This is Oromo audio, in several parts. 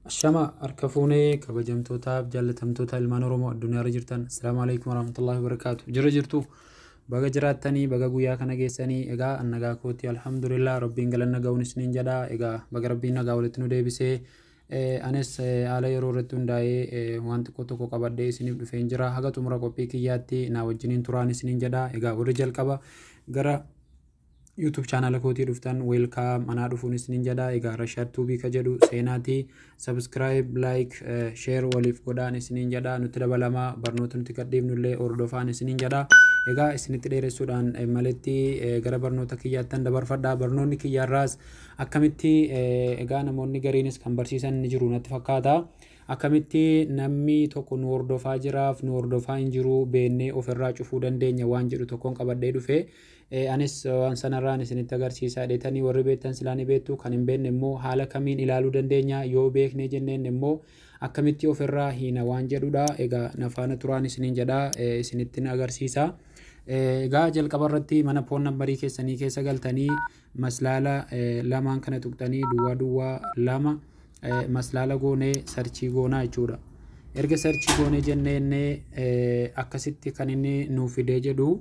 Shama harkafuunee kabajamtootaaf jaallatamtoota ilmaan Oromoo addunyaa irra jirtan assalaamu alaykum warahmatullahi wabarakaatu. Jira jirtu baga jiraattanii baga guyyaa kana geessanii egaa annagaa kooti alhamdulillah rabbiin galanna ga'uun isiniin jedha. Egaa baga rabbiin nagaa walitti nu deebisee anis haala yeroo irratti hundaa'ee waan xiqqoo tokko qabadhee isiniif dhufeen jira. Haga xumura qophii kiyyaatti na wajjiniin turaan isiniin jedha. Egaa warri jalqaba gara YouTube channel kooti dhuftan welcome anaa dhufuun isiniin jedha. Egaa Rashaad Tuubii ka jedhu seenaatii subscribe like share waliif godhaan isiniin jedha. Nutti dabalamaa barnoota nuti gadhiifnullee hordofaan isiniin jedha. Egaa isinitti dheeressuudhaan maletti gara barnoota kiyyaattan dabarfadhaa. Barnoonni kiyyaarraas akkamitti egaa namoonni gariinis kan barsiisan ni jiru natti fakkaata. Akkamitti namni tokko nu hordofaa jiraaf nu hordofaa hin jiru beennee ofirraa cufuu dandeenya waan jedhu tokkoon qabadhee dhufe. Anis waan sanarraan isinitti agarsiisaa dheetanii warri beektan silaanii beektu kan hin beekne immoo haala kamiin ilaaluu dandeenya yoo beeknee jenneen immoo akkamitti ofirraa hiina waan jedhudha. Egaa nafaana turaan isiniin jedha isinitti agarsiisa. Egaa jalqaba irratti mana foon nambarii keessanii keessa galtanii maslaala lamaan kana tuqxanii duwwaa lama maslaala goonee sarchii goonaa jechuudha. Erga sarchii goonee jennee akkasitti kan inni nuuf fidee jedhu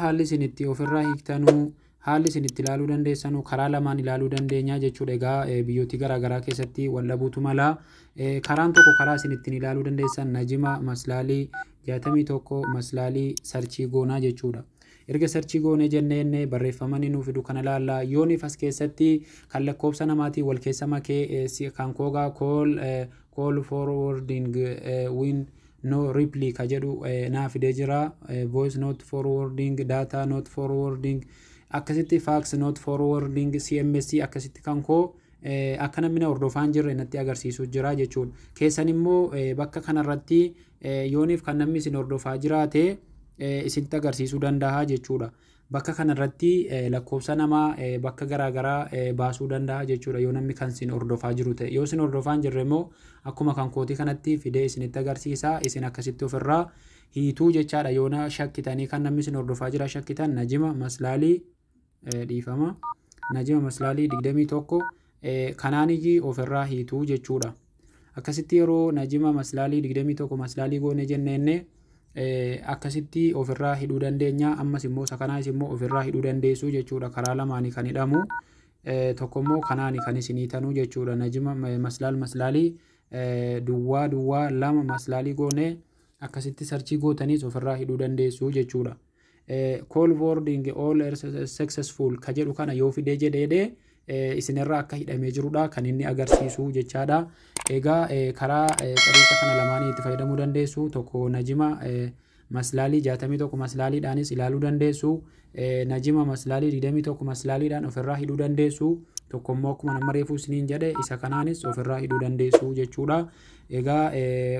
haalli isin itti ofirraa hiiktanuu haalli isin itti ilaaluu dandeessanuu karaa lamaan ilaaluu dandeenya jechuudha. Egaa biyyooti garaagaraa keessatti wallabuutu mala. Karaan tokko karaa isin ittiin ilaaluu dandeessan najima maslaalii 61 maslaalii sarchii goonaa jechuudha. Erga sarchii goonee jennee barreeffamanii nuuf fidu kana ilaalla. Yooniif as keessatti kan lakkoofsa namaatii wal keessa makee kan koogaa call forwarding win no reply ka jedhu naa fidee jira. Voice not forwarding data not forwarding akkasitti fax not forwarding CMS akkasitti kan koo akka namni hordofaan jirre natti agarsiisu jira jechuudha. Keessan immoo bakka kanarratti yooniif kan namni isin hordofaa jiraate isinitti agarsiisuu danda'a jechuudha. Bakka kanarratti lakkoofsa namaa bakka garaagaraa baasuu danda'a jechuudha yoo namni kan isin hordofaa jiru ta'e. Yoo isin hordofaan jirre immoo akkuma kan kootii kanatti fidee isinitti agarsiisa. Isin akkasitti ofirraa hiituu jechaadha. Yoona shakkitanii kan namni isin hordofaa jira shakkitan najima maslaalii dhiifama najima maslaalii 21 kanaaniyyi ofirraa hiituu jechuudha. Akkasitti yeroo najima maslaalii 21 maslaalii goone jenneenne akkasitti ofirraa hidhuu dandeenya. Ammas immoo sakanaas immoo ofirraa hidhuu dandeessu jechuudha. Karaa lamaanii kan hidhamu tokko immoo kanaani kan isin hiitanuu jechuudha. Najima maslaalii duwwaa lama maslaalii goone akkasitti sarchii gootaniis ofirraa hidhuu dandeessu jechuudha. Call forwarding all successful ka jedhu kana yoo fidee jedhee isinirraa akka hidhamee jirudha kan inni agarsiisu jechaadha. Egaa karaa xariiqa kana lamaanii itti fayyadamuu dandeessu. Tokko najima maslaalii 61 maslaaliidhaanis ilaaluu dandeessu. Najima maslaalii 21 maslaaliidhaan ofirraa hidhuu dandeessu. Tokko immoo akkuma nama reefuu isiniin jedhe isa kanaanis ofirraa hidhuu dandeessu jechuudha. Egaa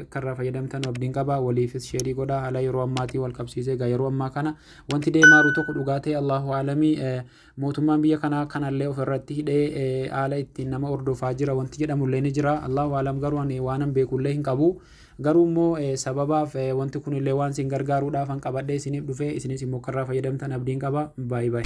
karraa fayyadamtan abdiin qaba. Waliifis sheerii godhaa. Haala yeroo ammaatii wal qabsiisee egaa yeroo ammaa kana wanti deemaaru tokko dhugaa ta'e Allahu aalamii mootummaan biyya kanaa kanallee ofirratti hidhee haala ittiin nama hordofaa jira wanti jedhamullee ni jira. Allahu aalam garuu ani waanan beekullee hin qabu. Garuu immoo sababaaf wanti kunillee waan isin gargaaruudhaaf an qabadhee isiniif dhufe isinis immoo karraa fayyadamtan abdiin qaba. Bye bye.